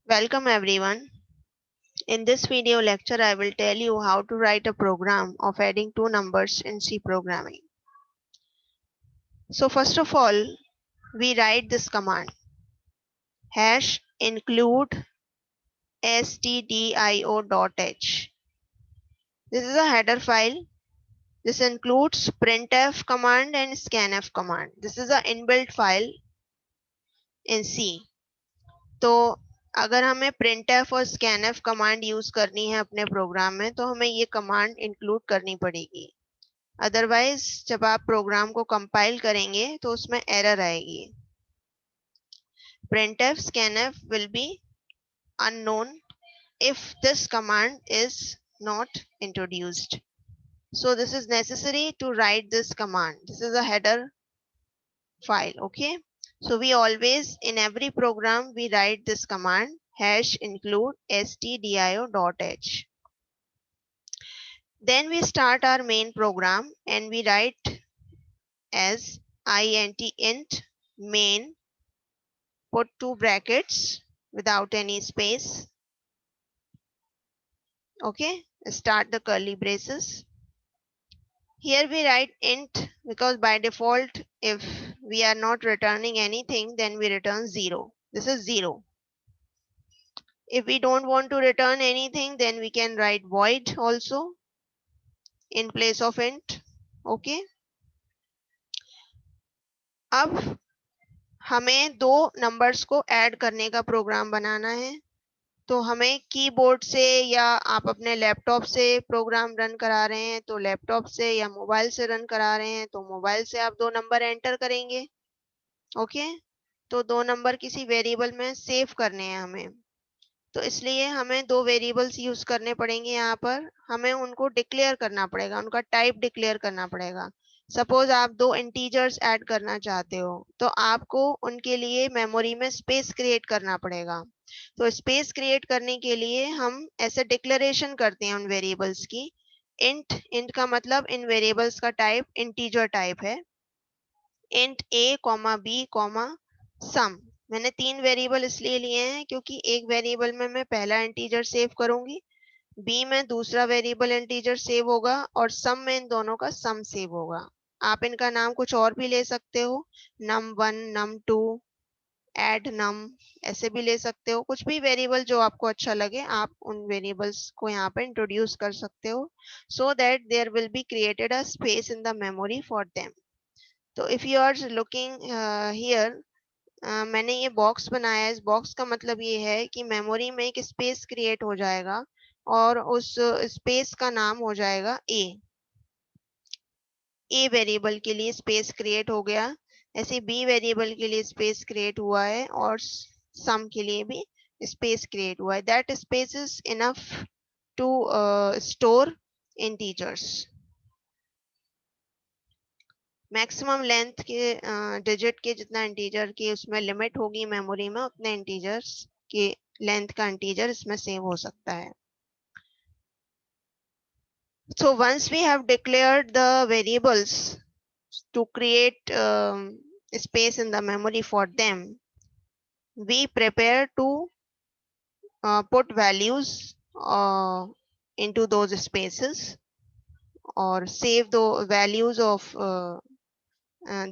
Welcome everyone. In this video lecture, I will tell you how to write a program of adding two numbers in C programming. So first of all, we write this command hash include stdio.h. This is a header file. This includes printf command and scanf command. This is an inbuilt file in C. तो अगर हमें printf और scanf command use करनी है अपने programme में तो हमें ये कमांड इंक्लूड करनी पड़ेगी. अदरवाइज जब आप प्रोग्राम को कंपाइल करेंगे तो उसमें एरर आएगी. printf scanf will be unknown if this command is not introduced. So this is necessary to write this command. This is a header file. Okay, so we always in every program we write this command hash include stdio.h. Then we start our main program and we write as int main, put two brackets without any space. Okay, start the curly braces. Here we write int because by default if we are not returning anything then we return 0. This is 0. If we don't want to return anything then we can write void also in place of int. Okay, अब हमें दो numbers को add करने का programme बनाना है. तो हमें keyboard से या आप अपने लैपटॉप से प्रोग्राम रन करा रहे हैं तो लैपटॉप से या मोबाइल से रन करा रहे हैं तो मोबाइल से आप दो नंबर एंटर करेंगे. ओके, तो दो नंबर किसी वेरिएबल में सेव करने हैं हमें, तो इसलिए हमें दो वेरिएबल्स यूज करने पड़ेंगे. यहाँ पर हमें उनको डिक्लेयर करना पड़ेगा, उनका टाइप डिक्लेयर करना पड़ेगा. सपोज आप दो इंटीजर्स ऐड करना चाहते हो तो आपको उनके लिए मेमोरी में स्पेस क्रिएट करना पड़ेगा. तो स्पेस क्रिएट करने के लिए हम ऐसे डिक्लेरेशन करते हैं उन वेरिएबल्स की. इंट का मतलब इन वेरिएबल्स का टाइप इंटीजर टाइप है. इंट a, b, सम. मैंने तीन वेरिएबल इसलिए लिए हैं क्योंकि एक वेरिएबल में मैं पहला इंटीजर सेव करूंगी, बी में दूसरा वेरिएबल इंटीजर सेव होगा और सम में इन दोनों का सम सेव होगा. आप इनका नाम कुछ और भी ले सकते हो, num1, num2, add num, ऐसे भी ले सकते हो. कुछ भी वेरिएबल जो आपको अच्छा लगे आप उन वेरिएबल्स को यहाँ पे इंट्रोड्यूस कर सकते हो so that there will be created a space in the memory for them. तो if you are looking here, मैंने ये बॉक्स बनाया है. इस बॉक्स का मतलब ये है कि मेमोरी में एक स्पेस क्रिएट हो जाएगा और उस स्पेस का नाम हो जाएगा ए वेरिएबल के लिए स्पेस क्रिएट हो गया, ऐसे बी वेरिएबल के लिए स्पेस क्रिएट हुआ है और सम के लिए भी स्पेस क्रिएट हुआ है. That space is enough to store integers. Maximum length के डिजिट के जितना इंटीजर की उसमें लिमिट होगी मेमोरी में, उतने इंटीजर्स के लेंथ का इंटीजर इसमें सेव हो सकता है. So once we have declared the variables to create space in the memory for them, we prepare to put values into those spaces or save the values of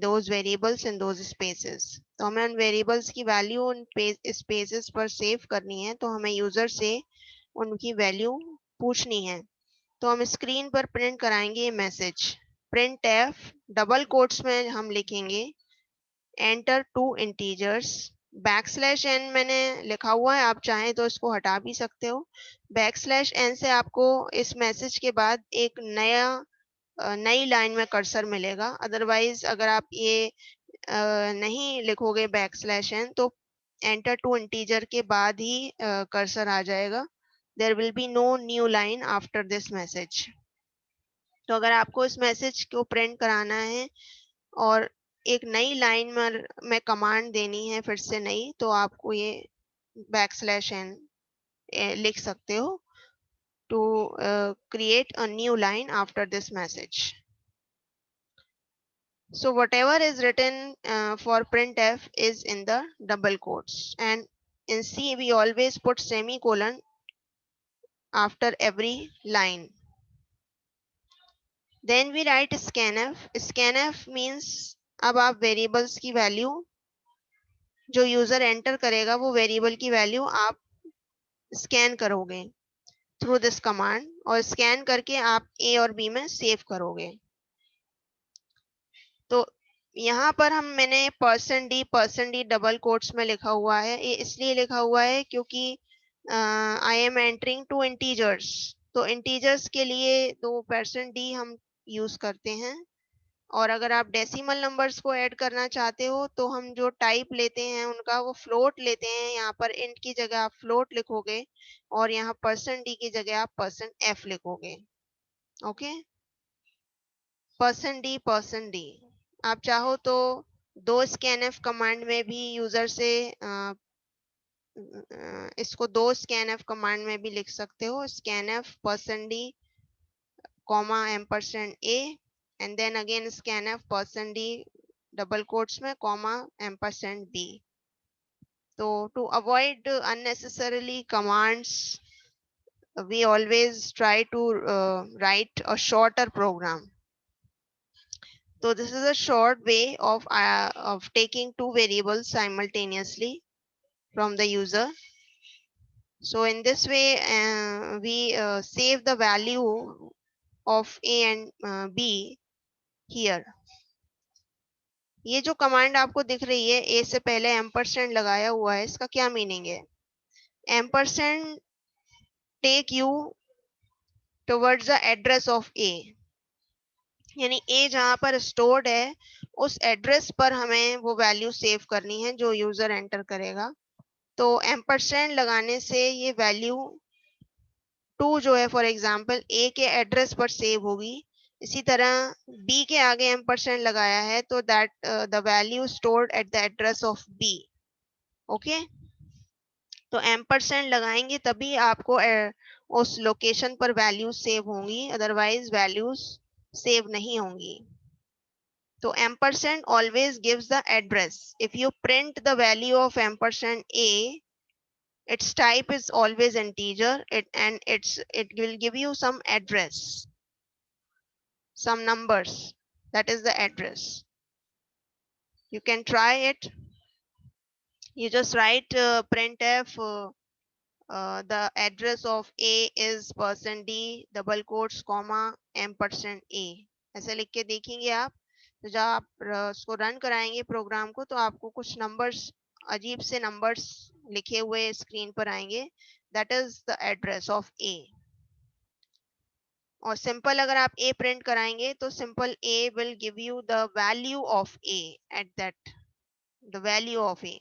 those variables in those spaces. तो हमें उन variables की value उन spaces पर save करनी है, तो हमें user से उनकी value पूछनी है. तो हम स्क्रीन पर प्रिंट कराएंगे message. Printf double quotes में हम लिखेंगे enter two integers. Backslash n मैंने लिखा हुआ है, आप चाहें तो इसको हटा भी सकते हो. बैकस्लैश एन से आपको इस मैसेज के बाद एक नई लाइन में कर्सर मिलेगा. अदरवाइज अगर आप ये नहीं लिखोगे बैकस्लैश एन तो एंटर टू इंटीजर के बाद ही कर्सर आ जाएगा. There will be no new line after this message. तो अगर आपको इस मैसेज को प्रिंट कराना है और एक नई लाइन में कमांड देनी है फिर से नई, तो आपको ये बैकस्लैश एन लिख सकते हो to create a new line after this message. So whatever is written for printf is in the double quotes and in C we always put semicolon after every line. Then we write scanf. Scanf means अब आप variables की value जो user enter करेगा वो variable की value आप scan करोगे through this command, और स्कैन करके आप ए और बी में सेव करोगे। तो यहाँ पर मैंने %d डबल कोट्स में लिखा हुआ है। ये इसलिए लिखा हुआ है क्योंकि आई एम एंटरिंग 2 इंटीजर्स, तो इंटीजर्स के लिए तो %d हम यूज करते हैं, और अगर आप डेसिमल नंबर्स को ऐड करना चाहते हो तो हम जो टाइप लेते हैं उनका वो फ्लोट लेते हैं। यहाँ पर इंट की जगह आप फ्लोट लिखोगे और यहाँ %d की जगह आप %f लिखोगे। Okay, %d। आप चाहो तो दो scanf कमांड में भी यूजर से इसको दो scanf कमांड में भी लिख सकते हो, scanf %d %a and then again scanf %d double quotes में %b। तो to avoid unnecessarily commands we always try to write a shorter program. So this is a short way of taking two variables simultaneously from the user. So in this way we save the value of a and b here. ये जो command आपको दिख रही है a से पहले ampersand लगाया हुआ है, इसका क्या मीनिंग है? Ampersand take you towards the address of a, यानी a जहां पर स्टोर्ड है उस एड्रेस पर हमें वो वैल्यू सेव करनी है जो यूजर एंटर करेगा। तो एम्परसेंड लगाने से ये वैल्यू 2 जो है फॉर एग्जांपल a के एड्रेस पर सेव होगी। इसी तरह b के आगे एम्परसेंड लगाया है तो that the value stored at the address of b। Okay, तो एम्परसेंड लगाएंगे तभी आपको उस लोकेशन पर वैल्यू सेव होंगी, अदरवाइज वैल्यूज सेव नहीं होंगी। तो ampersand always gives the address. If you print the value of ampersand a, its type is always integer, it will give you some address, some numbers, that is the address. You can try it. You just write printf the address of a is %d double quotes %a, ऐसे लिख के देखेंगे आप। तो जब आप उसको run कराएंगे प्रोग्राम को तो आपको कुछ नंबर्स, अजीब से नंबर्स लिखे हुए स्क्रीन पर आएंगे, that is the address of a. और सिंपल अगर आप ए प्रिंट कराएंगे तो simple a will give you the value of a at that, the value of a,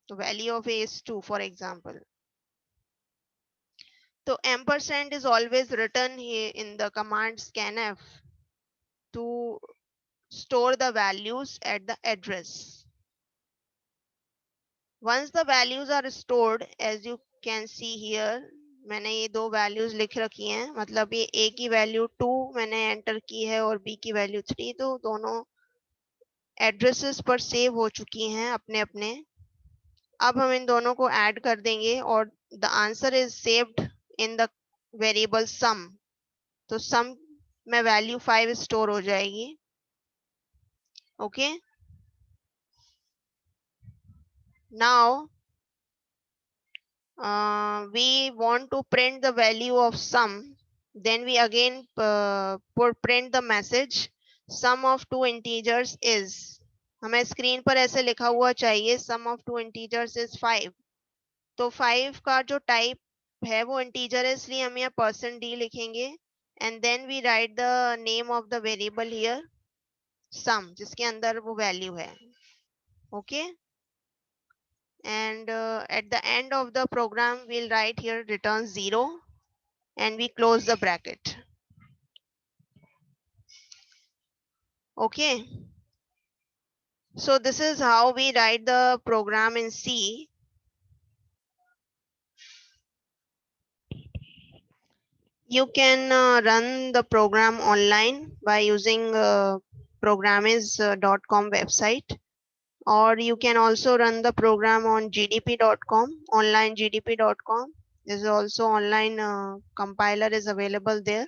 तो value of a is 2 for example. तो ampersand is always written here in the command scanf to store the values at the address. Once the values are stored, as you can see here, मैंने ये दो values लिख रखी हैं, मतलब ये a की वैल्यू 2 मैंने एंटर की है और b की वैल्यू 3, तो दोनों एड्रेसेस पर सेव हो चुकी हैं अपने अपने। अब हम इन दोनों को ऐड कर देंगे और the answer is saved in the variable sum, तो सम में वैल्यू 5 स्टोर हो जाएगी। Okay, now we want to print the value of sum, then we again print the message sum of two integers is, हमें screen पर ऐसे लिखा हुआ चाहिए sum of two integers is 5। तो 5 का जो टाइप है वो इंटीजर है, इसलिए हम यहाँ %d लिखेंगे and then we write the name of the variable here sum, जिसके अंदर वो वैल्यू है। Okay, and at the end of the program we'll write here return 0 and we close the bracket. Okay, so this is how we write the program in C. You can run the program online by using programiz.com website. or you can also run the program on gdp.com, online gdp.com. There's also online compiler is available there.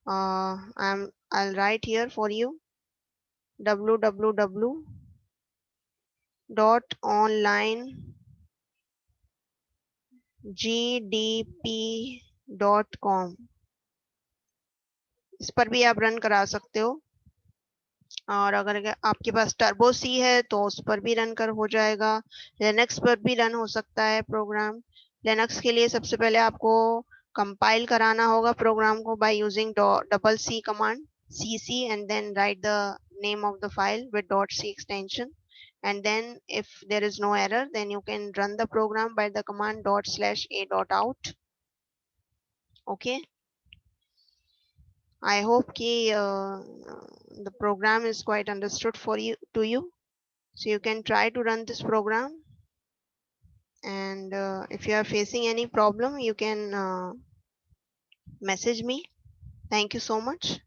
I'll write here for you, www.onlinegdp.com. इस पर भी आप run करा सकते हो, और अगर आपके पास टर्बो सी है तो उस पर भी रन कर हो जाएगा। लिनक्स पर भी रन हो सकता है प्रोग्राम। लिनक्स के लिए सबसे पहले आपको कंपाइल कराना होगा प्रोग्राम को by using double C command, cc, and then write the name of the file with .c extension, and then if there is no error, then you can run the program by the command ./a.out. Okay, I hope ki the program is quite understood for you to you. So you can try to run this program, and if you are facing any problem, you can message me. Thank you so much.